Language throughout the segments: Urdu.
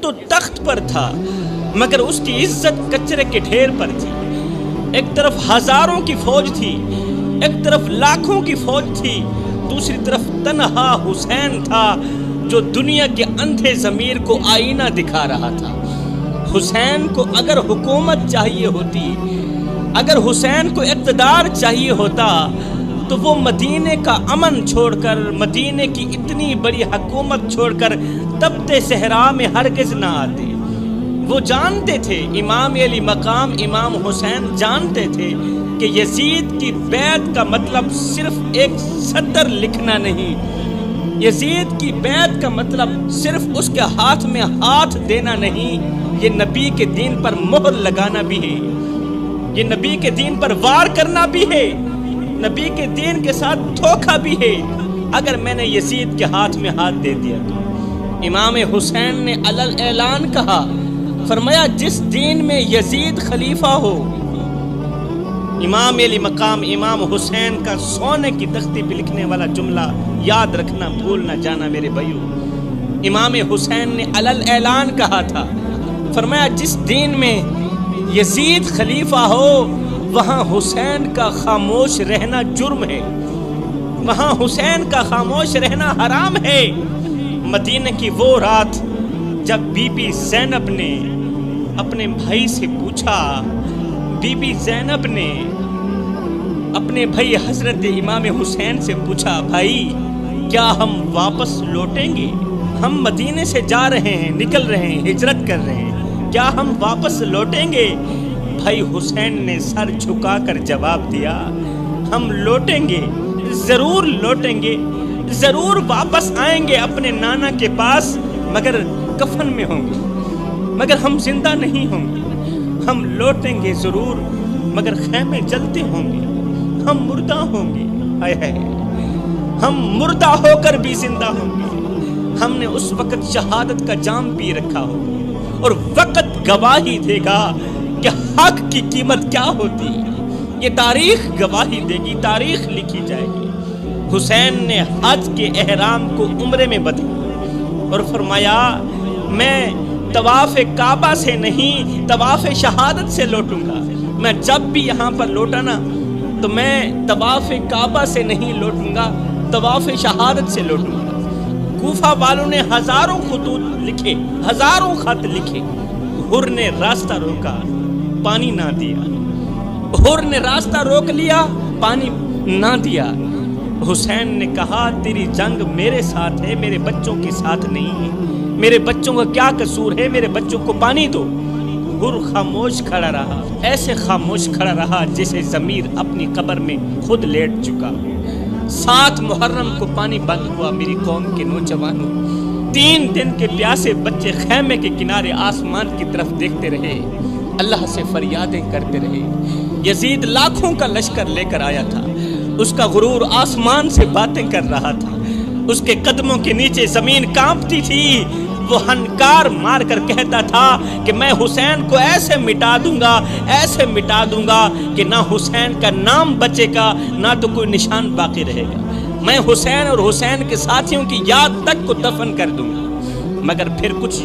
تو تخت پر تھا مگر اس کی عزت کچرے کے ڈھیر پر تھی۔ ایک طرف ہزاروں کی فوج تھی، ایک طرف لاکھوں کی فوج تھی، دوسری طرف تنہا حسین تھا جو دنیا کے اندھے ضمیر کو آئینہ دکھا رہا تھا۔ حسین کو اگر حکومت چاہیے ہوتی، اگر حسین کو اقتدار چاہیے ہوتا تو وہ مدینے کا امن چھوڑ کر، مدینے کی اتنی بڑی حکومت چھوڑ کر تپتے صحرا میں ہرگز نہ آتے۔ وہ جانتے تھے، امام علی مقام امام حسین جانتے تھے کہ یزید کی بیعت کا مطلب صرف ایک سطر لکھنا نہیں، یزید کی بیعت کا مطلب صرف اس کے ہاتھ میں ہاتھ دینا نہیں، یہ نبی کے دین پر مہر لگانا بھی ہے، یہ نبی کے دین پر وار کرنا بھی ہے، نبی کے دین کے ساتھ دھوکہ بھی ہے۔ اگر میں نے یزید کے ہاتھ میں ہاتھ دے دیا تو امام حسین نے علل اعلان کہا، فرمایا جس دین میں یزید خلیفہ ہو۔ امام علی مقام امام حسین کا سونے کی تختی پہ لکھنے والا جملہ یاد رکھنا، بھول نہ جانا میرے بھائیو۔ امام حسین نے علل اعلان کہا تھا، فرمایا جس دین میں یزید خلیفہ ہو وہاں حسین کا خاموش رہنا جرم ہے، وہاں حسین کا خاموش رہنا حرام ہے۔ مدینہ کی وہ رات جب بی بی زینب نے اپنے بھائی سے پوچھا، بی بی زینب نے اپنے بھائی حضرت امام حسین سے پوچھا، بھائی کیا ہم واپس لوٹیں گے؟ ہم مدینے سے جا رہے ہیں، نکل رہے ہیں، ہجرت کر رہے ہیں، کیا ہم واپس لوٹیں گے؟ بھائی حسین نے سر جھکا کر جواب دیا، ہم لوٹیں گے، ضرور لوٹیں گے، ضرور واپس آئیں گے اپنے نانا کے پاس، مگر کفن میں ہوں گے، مگر ہم زندہ نہیں ہوں گے۔ ہم لوٹیں گے ضرور مگر خیمے جلتے ہوں گے، ہم مردہ ہوں گے، ہائے ہائے، ہم مردہ ہو کر بھی زندہ ہوں گے۔ ہم نے اس وقت شہادت کا جام پی رکھا ہوگا اور وقت گواہی دے گا کہ حق کی قیمت کیا ہوتی ہے۔ یہ تاریخ گواہی دے گی، تاریخ لکھی جائے گی۔ حسین نے حج کے احرام کو عمرے میں بدلا اور فرمایا میں طواف کعبہ سے نہیں، طواف شہادت سے لوٹوں گا۔ میں جب بھی یہاں پر لوٹا نا تو میں طواف کعبہ سے نہیں لوٹوں گا، طواف شہادت سے لوٹوں گا۔ کوفہ والوں نے ہزاروں خطوط لکھے، ہزاروں خط لکھے، حر نے راستہ روکا، پانی نہ دیا، حر نے راستہ روک لیا، پانی نہ دیا۔ حسین نے کہا تیری جنگ میرے ساتھ ہے، میرے بچوں کے ساتھ نہیں ہے، میرے بچوں کا کیا قصور ہے، میرے بچوں کو پانی دو۔ حر خاموش کھڑا رہا، ایسے خاموش کھڑا رہا جیسے ضمیر اپنی قبر میں خود لیٹ چکا۔ 7 محرم کو پانی بند ہوا میری قوم کے نوجوانوں، 3 دن کے پیاسے بچے خیمے کے کنارے آسمان کی طرف دیکھتے رہے، اللہ سے فریادیں کرتے رہے۔ یزید لاکھوں کا لشکر لے کر آیا تھا، اس کا غرور آسمان سے باتیں کر رہا تھا، اس کے قدموں کے نیچے زمین کانپتی تھی۔ وہ ہنکار مار کر کہتا تھا کہ میں حسین کو ایسے مٹا دوں گا، ایسے مٹا دوں گا کہ نہ حسین کا نام بچے گا، نہ تو کوئی نشان باقی رہے گا۔ میں حسین اور حسین کے ساتھیوں کی یاد تک کو دفن کر دوں گا۔ مگر پھر کچھ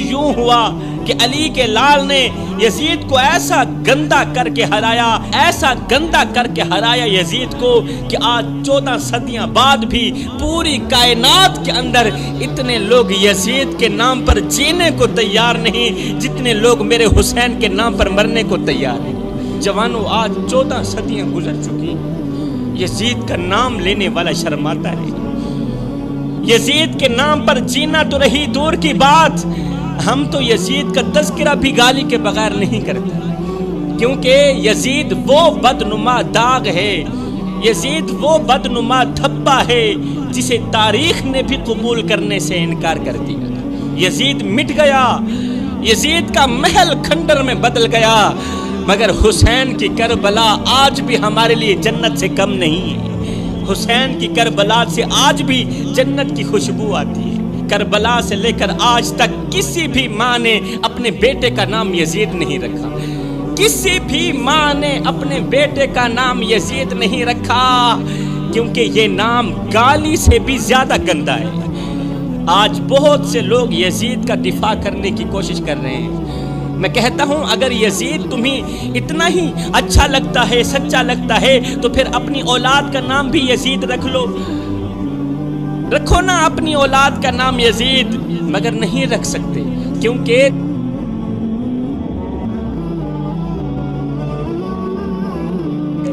یوں ہوا کہ علی کے لال نے یزید کو ایسا گندا کر کے ہرایا، ایسا گندا کر کے ہرایا یزید کو کہ آج 14 صدیاں بعد بھی پوری کائنات کے اندر اتنے لوگ یزید کے نام پر جینے کو تیار نہیں جتنے لوگ میرے حسین کے نام پر مرنے کو تیار ہیں۔ جوانوں آج 14 صدیاں گزر چکی، یزید کا نام لینے والا شرماتا ہے۔ یزید کے نام پر جینا تو رہی دور کی بات، ہم تو یزید کا تذکرہ بھی گالی کے بغیر نہیں کرتے، کیونکہ یزید وہ بدنما داغ ہے، یزید وہ بدنما دھبا ہے جسے تاریخ نے بھی قبول کرنے سے انکار کر دیا۔ یزید مٹ گیا، یزید کا محل کھنڈر میں بدل گیا، مگر حسین کی کربلا آج بھی ہمارے لیے جنت سے کم نہیں ہے۔ حسین کی کربلا سے آج بھی جنت کی خوشبو آتی ہے۔ کربلا سے لے کر آج تک کسی بھی ماں نے اپنے بیٹے کا نام یزید نہیں رکھا، کسی بھی ماں نے اپنے بیٹے کا نام یزید نہیں رکھا، کیونکہ یہ نام گالی سے بھی زیادہ گندا ہے۔ آج بہت سے لوگ یزید کا دفاع کرنے کی کوشش کر رہے ہیں۔ میں کہتا ہوں اگر یزید تمہیں اتنا ہی اچھا لگتا ہے، سچا لگتا ہے، تو پھر اپنی اولاد کا نام بھی یزید رکھ لو، رکھو نا اپنی اولاد کا نام یزید، مگر نہیں رکھ سکتے کیونکہ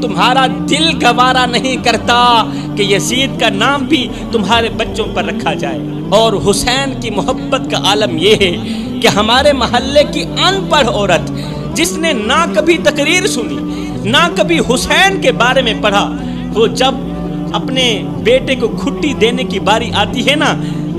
تمہارا دل گوارا نہیں کرتا کہ یزید کا نام بھی تمہارے بچوں پر رکھا جائے۔ اور حسین کی محبت کا عالم یہ ہے کہ ہمارے محلے کی ان پڑھ عورت جس نے نہ کبھی تقریر سنی نہ کبھی حسین کے بارے میں پڑھا، وہ جب اپنے بیٹے کو کھٹی دینے کی باری آتی ہے نا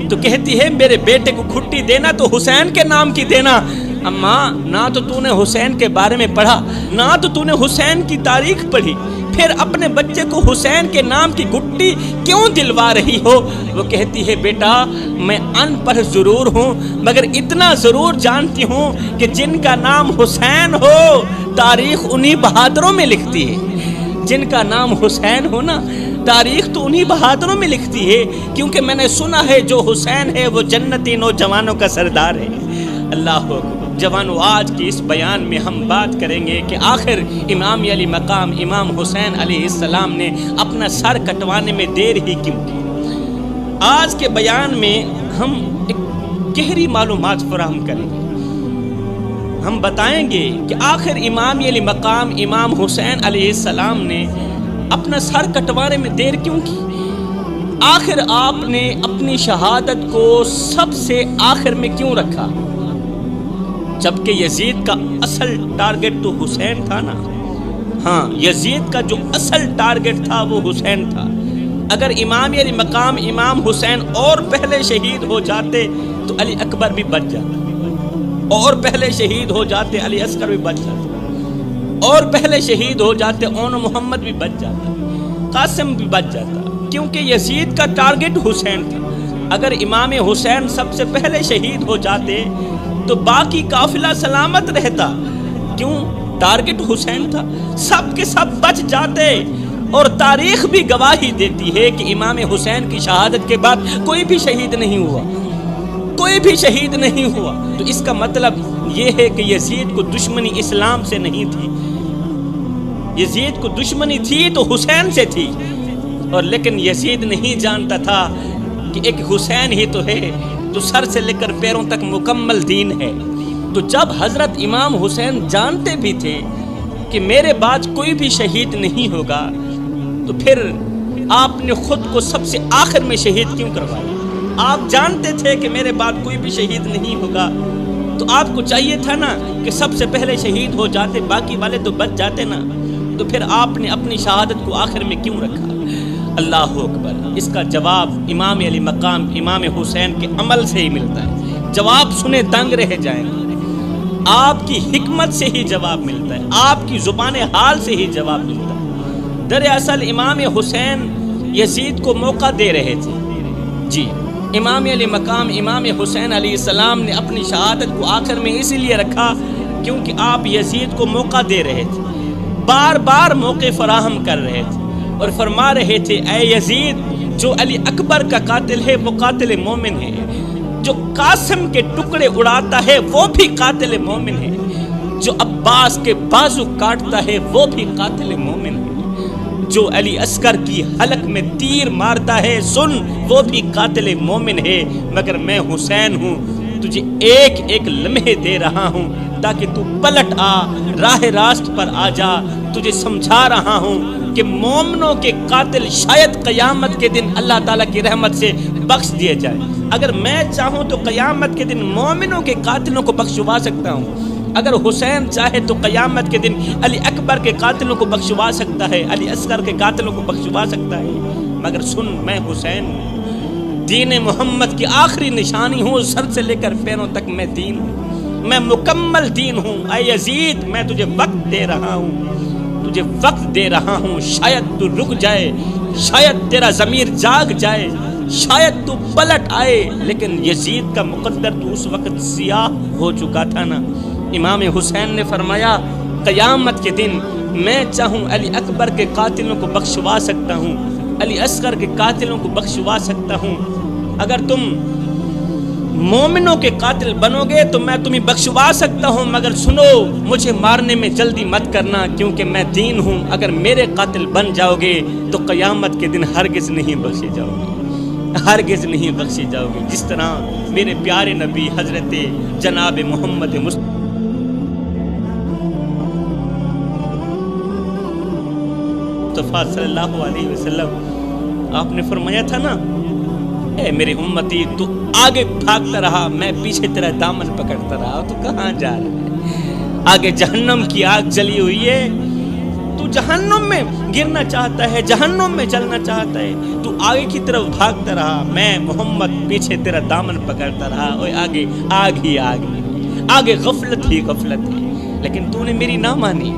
تو کہتی ہے میرے بیٹے کو کھٹی دینا تو حسین کے نام کی دینا۔ اماں نہ تو نے حسین کے بارے میں پڑھا، نہ تو نے حسین کی تاریخ پڑھی، پھر اپنے بچے کو حسین کے نام کی گھٹی کیوں دلوا رہی ہو؟ وہ کہتی ہے بیٹا میں ان پڑھ ضرور ہوں مگر اتنا ضرور جانتی ہوں کہ جن کا نام حسین ہو تاریخ انہی بہادروں میں لکھتی ہے۔ جن کا نام حسین ہو نا تاریخ تو انہی بہادروں میں لکھتی ہے، کیونکہ میں نے سنا ہے جو حسین ہے وہ جنتی نوجوانوں کا سردار ہے۔ اللہ اکبر۔ جوانوں آج کی اس بیان میں ہم بات کریں گے کہ آخر امام علی مقام امام حسین علیہ السلام نے اپنا سر کٹوانے میں دیر ہی کیوں کی۔ آج کے بیان میں ہم ایک گہری معلومات فراہم کریں گے۔ ہم بتائیں گے کہ آخر امام علی مقام امام حسین علیہ السلام نے اپنا سر کٹوانے میں دیر کیوں کی؟ آخر آپ نے اپنی شہادت کو سب سے آخر میں کیوں رکھا، جبکہ یزید کا اصل ٹارگٹ تو حسین تھا نا؟ ہاں، یزید کا جو اصل ٹارگٹ تھا وہ حسین تھا۔ اگر امام علی مقام امام حسین اور پہلے شہید ہو جاتے تو علی اکبر بھی بچ جاتا، اور پہلے شہید ہو جاتے علی اصغر بھی بچ جاتا، اور پہلے شہید ہو جاتے اون محمد بھی بچ جاتا، قاسم بھی بچ جاتا، کیونکہ یزید کا ٹارگٹ حسین تھا۔ اگر امام حسین سب سے پہلے شہید ہو جاتے تو باقی قافلہ سلامت رہتا، کیوں؟ ٹارگٹ حسین تھا، سب کے سب بچ جاتے۔ اور تاریخ بھی گواہی دیتی ہے کہ امام حسین کی شہادت کے بعد کوئی بھی شہید نہیں ہوا، کوئی بھی شہید نہیں ہوا۔ تو اس کا مطلب یہ ہے کہ یزید کو دشمنی اسلام سے نہیں تھی، یزید کو دشمنی تھی تو حسین سے تھی، اور لیکن یزید نہیں جانتا تھا کہ ایک حسین ہی تو ہے تو سر سے لے کر پیروں تک مکمل دین ہے۔ تو جب حضرت امام حسین جانتے بھی تھے کہ میرے بعد کوئی بھی شہید نہیں ہوگا تو پھر آپ نے خود کو سب سے آخر میں شہید کیوں کروایا؟ آپ جانتے تھے کہ میرے بعد کوئی بھی شہید نہیں ہوگا تو آپ کو چاہیے تھا نا کہ سب سے پہلے شہید ہو جاتے، باقی والے تو بچ جاتے نا، تو پھر آپ نے اپنی شہادت کو آخر میں کیوں رکھا؟ اللہ اکبر۔ اس کا جواب امام علی مقام امام حسین کے عمل سے ہی ملتا ہے۔ جواب سنے دنگ رہ جائیں گے، آپ کی حکمت سے ہی جواب ملتا ہے، آپ کی زبان حال سے ہی جواب ملتا ہے۔ دراصل امام حسین یزید کو موقع دے رہے تھے۔ جی، امام علی مقام امام حسین علیہ السلام نے اپنی شہادت کو آخر میں اسی لیے رکھا کیونکہ آپ یزید کو موقع دے رہے تھے، بار بار موقع فراہم کر رہے تھے اور فرما رہے تھے اے یزید، جو علی اکبر کا قاتل ہے وہ قاتل مومن ہے، جو قاسم کے ٹکڑے اڑاتا ہے وہ بھی قاتل مومن ہے، جو عباس کے بازو کاٹتا ہے وہ بھی قاتل مومن ہے، جو علی اصغر کی حلق میں تیر مارتا ہے سن وہ بھی قاتل مومن ہے، مگر میں حسین ہوں، تجھے ایک ایک لمحے دے رہا ہوں تاکہ تو پلٹ آ، راہ راست پر آ جا۔ تجھے سمجھا رہا ہوں کہ مومنوں کے قاتل شاید قیامت کے دن اللہ تعالیٰ کی رحمت سے بخش دیے جائیں۔ اگر میں چاہوں تو قیامت کے دن مومنوں کے قاتلوں کو بخشوا سکتا ہوں، اگر حسین چاہے تو قیامت کے دن علی اکبر کے قاتلوں کو بخشوا سکتا ہے، علی اصغر کے قاتلوں کو بخشوا سکتا ہے، مگر سن میں حسین ہوں، دین محمد کی آخری نشانی ہوں، سر سے لے کر پیروں تک میں دین ہوں، میں مکمل دین ہوں۔ اے یزید میں تجھے وقت دے رہا ہوں، تجھے وقت دے رہا ہوں، شاید تو رک جائے، شاید تیرا ضمیر جاگ جائے، شاید تو پلٹ آئے، لیکن یزید کا مقدر تو اس وقت سیاہ ہو چکا تھا نا۔ امام حسین نے فرمایا قیامت کے دن میں چاہوں علی اکبر کے قاتلوں کو بخشوا سکتا ہوں، علی اصغر کے قاتلوں کو بخشوا سکتا ہوں، اگر تم مومنوں کے قاتل بنو گے تو میں تمہیں بخشوا سکتا ہوں، مگر سنو مجھے مارنے میں جلدی مت کرنا، کیونکہ میں دین ہوں۔ اگر میرے قاتل بن جاؤ گے تو قیامت کے دن ہرگز نہیں بخشے جاؤ گے، ہرگز نہیں بخشے جاؤ گے، جس طرح میرے پیارے نبی حضرت جناب محمد مصطفیٰ صلی اللہ علیہ وسلم، آپ نے فرمایا تھا نا، اے میری امتی تو آگے بھاگتا رہا، میں پیچھے تیرا دامن پکڑتا رہا، تو کہاں جا رہا ہے؟ آگے جہنم کی آگ جلی ہوئی ہے، تو جہنم میں گرنا چاہتا ہے، جہنم میں چلنا چاہتا ہے، تو آگے کی طرف بھاگتا رہا، میں محمد پیچھے تیرا دامن پکڑتا رہا، اور آگے آگ ہی آگ ہے، آگے غفلت ہی غفلت ہے، لیکن تو نے میری نہ مانی۔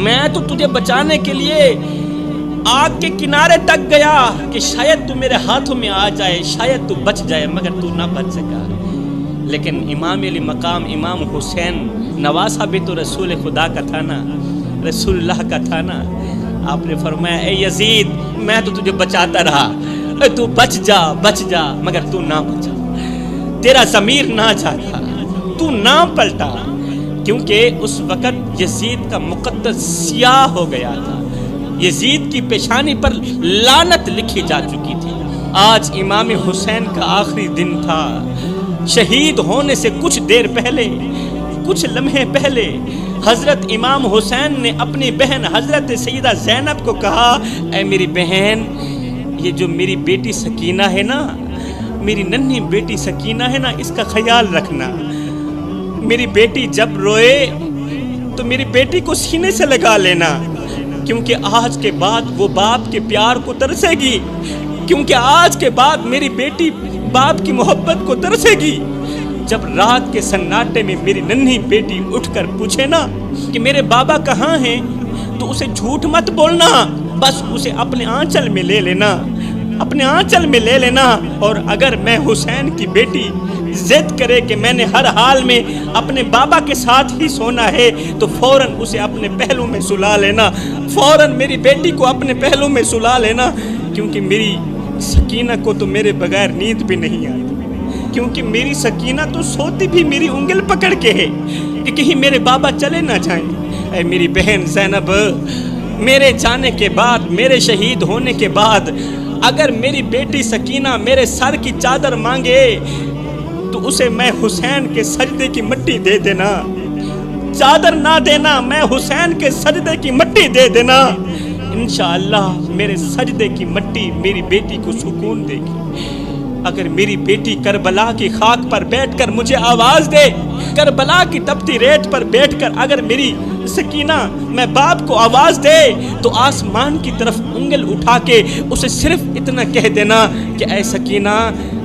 میں تو تجھے بچانے کے لیے آگ کے کنارے تک گیا کہ شاید تو میرے ہاتھوں میں آ جائے، شاید تو بچ جائے، مگر تو نہ بچ سکا۔ لیکن امام علی مقام امام حسین نواسہ بھی تو رسول خدا کا تھا نا، رسول اللہ کا تھا نا۔ آپ نے فرمایا اے یزید میں تو تجھے بچاتا رہا، تو بچ جا، مگر تو نہ بچا، تیرا ضمیر نہ جاگا، تو نہ پلٹا، کیونکہ اس وقت یزید کا مقدس سیاہ ہو گیا تھا، یزید کی پیشانی پر لعنت لکھی جا چکی تھی۔ آج امام حسین کا آخری دن تھا، شہید ہونے سے کچھ دیر پہلے، کچھ لمحے پہلے حضرت امام حسین نے اپنی بہن حضرت سیدہ زینب کو کہا، اے میری بہن، یہ جو میری بیٹی سکینہ ہے نا، میری ننھی بیٹی سکینہ ہے نا، اس کا خیال رکھنا، میری بیٹی جب روئے تو میری بیٹی کو سینے سے لگا لینا، کیونکہ آج کے بعد وہ باپ کے پیار کو ترسے گی، کیونکہ آج کے بعد میری بیٹی باپ کی محبت کو ترسے گی۔ جب رات کے سناٹے میں میری ننھی بیٹی اٹھ کر پوچھے نا کہ میرے بابا کہاں ہیں، تو اسے جھوٹ مت بولنا، بس اسے اپنے آنچل میں لے لینا، اپنے آنچل میں لے لینا۔ اور اگر میں حسین کی بیٹی ضد کرے کہ میں نے ہر حال میں اپنے بابا کے ساتھ ہی سونا ہے، تو فوراً اسے اپنے پہلو میں سلا لینا، فوراً میری بیٹی کو اپنے پہلو میں سلا لینا، کیونکہ میری سکینہ کو تو میرے بغیر نیند بھی نہیں آتی، کیونکہ میری سکینہ تو سوتی بھی میری انگل پکڑ کے ہے کہ کہیں میرے بابا چلے نہ جائیں۔ اے میری بہن زینب، میرے جانے کے بعد، میرے شہید ہونے کے بعد اگر میری بیٹی سکینہ میرے سر کی چادر مانگے تو اسے میں حسین کے سجدے کی مٹی دے دینا، چادر نہ دینا، میں حسین کے سجدے کی مٹی دے دینا، انشاءاللہ میرے سجدے کی مٹی میری بیٹی کو سکون دے گی۔ اگر میری بیٹی کربلا کی خاک پر بیٹھ کر مجھے آواز دے، کربلا کی تپتی ریت پر بیٹھ کر اگر میری سکینہ میں باپ کو آواز دے، تو آسمان کی طرف انگل اٹھا کے اسے صرف اتنا کہہ دینا کہ اے سکینہ،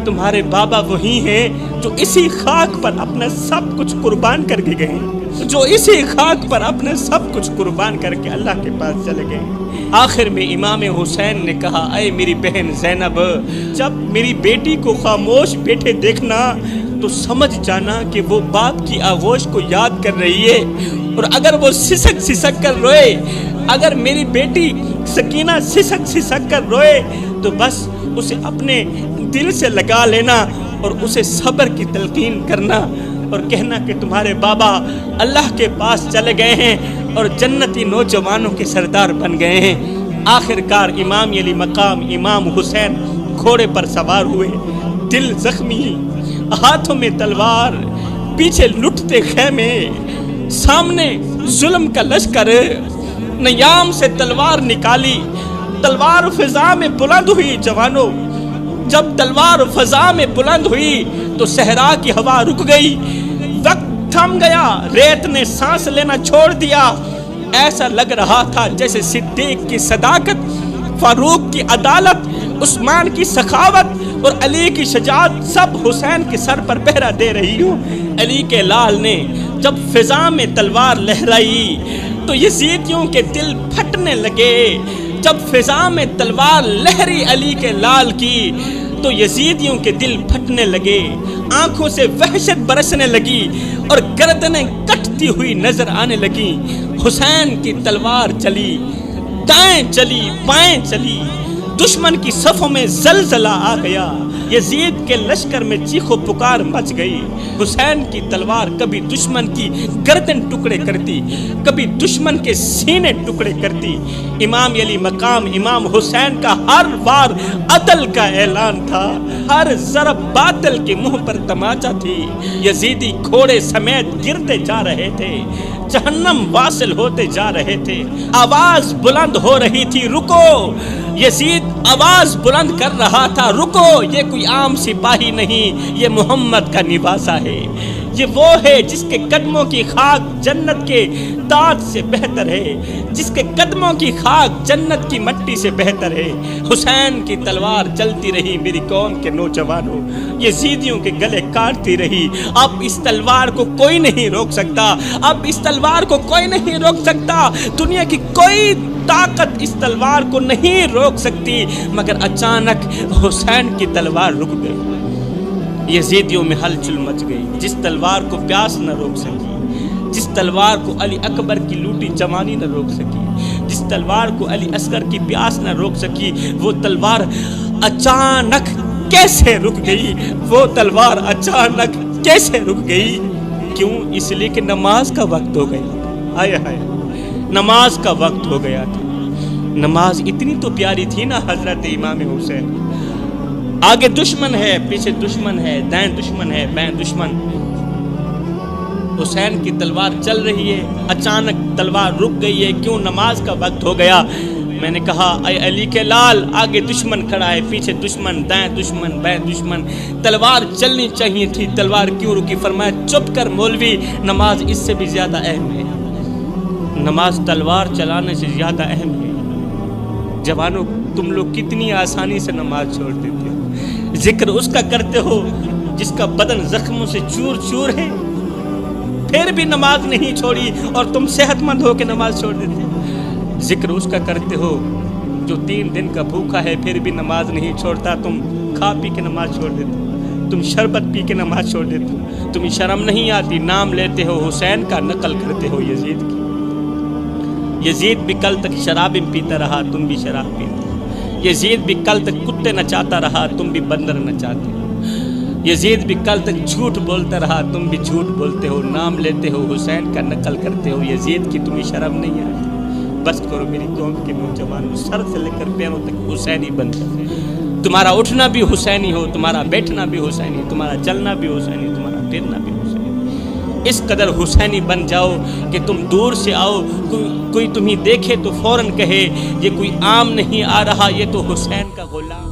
تمہارے بابا وہی ہیں جو اسی خاک پر اپنا سب کچھ قربان کر کے گئے، جو اسی خاک پر اپنا سب کچھ قربان کر کے اللہ کے پاس چلے گئے۔ آخر میں امام حسین نے کہا، اے میری بہن زینب، جب میری بیٹی کو خاموش بیٹھے دیکھنا تو سمجھ جانا کہ وہ باپ کی آغوش کو یاد کر رہی ہے، اور اگر وہ سسک سسک کر روئے، اگر میری بیٹی سکینہ سسک سسک کر روئے، تو بس اسے اپنے دل سے لگا لینا اور اسے صبر کی تلقین کرنا، اور کہنا کہ تمہارے بابا اللہ کے پاس چلے گئے ہیں اور جنتی نوجوانوں کے سردار بن گئے ہیں۔ آخر کار امام علی مقام امام حسین گھوڑے پر سوار ہوئے، دل زخمی، ہاتھوں میں تلوار، پیچھے لٹتے خیمے، سامنے ظلم کا لشکر، نیام سے تلوار نکالی، تلوار فضا میں بلند ہوئی۔ جوانوں، جب تلوار فضا میں بلند ہوئی تو صحرا کی ہوا رک گئی، وقت تھم گیا، ریت نے سانس لینا چھوڑ دیا۔ ایسا لگ رہا تھا جیسے صدیق کی صداقت، فاروق کی عدالت، عثمان کی سخاوت اور علی کی شجاعت سب حسین کے سر پر پہرا دے رہی ہوں۔ علی کے لال نے جب فضا میں تلوار لہرائی تو یزیدیوں کے دل پھٹنے لگے۔ جب فضا میں تلوار لہری علی کے لال کی تو یزیدیوں کے دل پھٹنے لگے، آنکھوں سے وحشت برسنے لگی اور گردنیں کٹتی ہوئی نظر آنے لگیں۔ حسین کی تلوار چلی، دائیں چلی، بائیں چلی، دشمن کی صفوں میں زلزلہ آ گیا، یزید کے لشکر میں چیخ و پکار مچ گئی۔ حسین کی تلوار کبھی دشمن کی گردن ٹکڑے کرتی، کبھی دشمن کے سینے ٹکڑے کرتی۔ امام علی مقام امام حسین کا ہر وار عدل کا اعلان تھا، ہر ضرب باطل کے منہ پر تماچا تھی۔ یزیدی گھوڑے سمیت گرتے جا رہے تھے، جہنم واصل ہوتے جا رہے تھے۔ آواز بلند ہو رہی تھی، رکو! یزید آواز بلند کر رہا تھا، رکو! یہ کوئی عام سپاہی نہیں، یہ محمد کا نواسا ہے، یہ وہ ہے جس کے قدموں کی خاک جنت کے تاج سے بہتر ہے، جس کے قدموں کی خاک جنت کی مٹی سے بہتر ہے۔ حسین کی تلوار چلتی رہی میری قوم کے نوجوانوں، یزیدیوں کے گلے کاٹتی رہی۔ اب اس تلوار کو کوئی نہیں روک سکتا، اب اس تلوار کو کوئی نہیں روک سکتا، دنیا کی کوئی طاقت اس تلوار کو نہیں روک سکتی۔ مگر اچانک حسین کی تلوار رک گئی، یزیدیوں میں ہلچل مچ گئی۔ جس تلوار کو پیاس نہ روک سکی، جس تلوار کو علی اکبر کی لوٹی جوانی نہ روک سکی، جس تلوار کو علی اصغر کی پیاس نہ روک سکی، وہ تلوار اچانک کیسے رک گئی؟ وہ تلوار اچانک کیسے رک گئی؟ کیوں؟ اس لیے کہ نماز کا وقت ہو گیا۔ ہائے ہائے، نماز کا وقت ہو گیا تھا۔ نماز اتنی تو پیاری تھی نا حضرت امام حسین، آگے دشمن ہے، پیچھے دشمن ہے، دائیں دشمن ہے، بائیں دشمن۔ حسین کی تلوار چل رہی ہے، اچانک تلوار رک گئی ہے، کیوں؟ نماز کا وقت ہو گیا۔ میں نے کہا اے علی کے لال، آگے دشمن کھڑا ہے، پیچھے دشمن، دائیں دشمن، بائیں دشمن، تلوار چلنی چاہیے تھی، تلوار کیوں رکی؟ فرمایا چپ کر مولوی، نماز اس سے بھی زیادہ اہم ہے، نماز تلوار چلانے سے زیادہ اہم ہے۔ جوانوں، تم لوگ کتنی آسانی سے نماز چھوڑ دیتے ہو، ذکر اس کا کرتے ہو جس کا بدن زخموں سے چور چور ہے، پھر بھی نماز نہیں چھوڑی اور تم صحت مند ہو کے نماز چھوڑ دیتے ہو۔ ذکر اس کا کرتے ہو جو 3 دن کا بھوکا ہے، پھر بھی نماز نہیں چھوڑتا، تم کھا پی کے نماز چھوڑ دیتے ہو، تم شربت پی کے نماز چھوڑ دیتے ہو، تمہیں شرم نہیں آتی، نام لیتے ہو حسین کا، نقل کرتے ہو یزید کی۔ یزید بھی کل تک شراب پیتا رہا، تم بھی شراب پیتے ہو۔ یزید بھی کل تک کتے نچاتا رہا، تم بھی بندر نچاتے ہو۔ یزید بھی کل تک جھوٹ بولتا رہا، تم بھی جھوٹ بولتے ہو، نام لیتے ہو حسین کا، نقل کرتے ہو یزید کی، تمہیں شرم نہیں آتی؟ بس کرو میری قوم کے نوجوانوں، سر سے لے کر پیروں تک حسینی بن کر، تمہارا اٹھنا بھی حسینی ہو، تمہارا بیٹھنا بھی حسینی، تمہارا چلنا بھی حسینی، تمہارا پھرنا بھی حسینی۔ اس قدر حسینی بن جاؤ کہ تم دور سے آؤ، کوئی تمہیں دیکھے تو فوراً کہے یہ کوئی عام نہیں آ رہا، یہ تو حسین کا غلام۔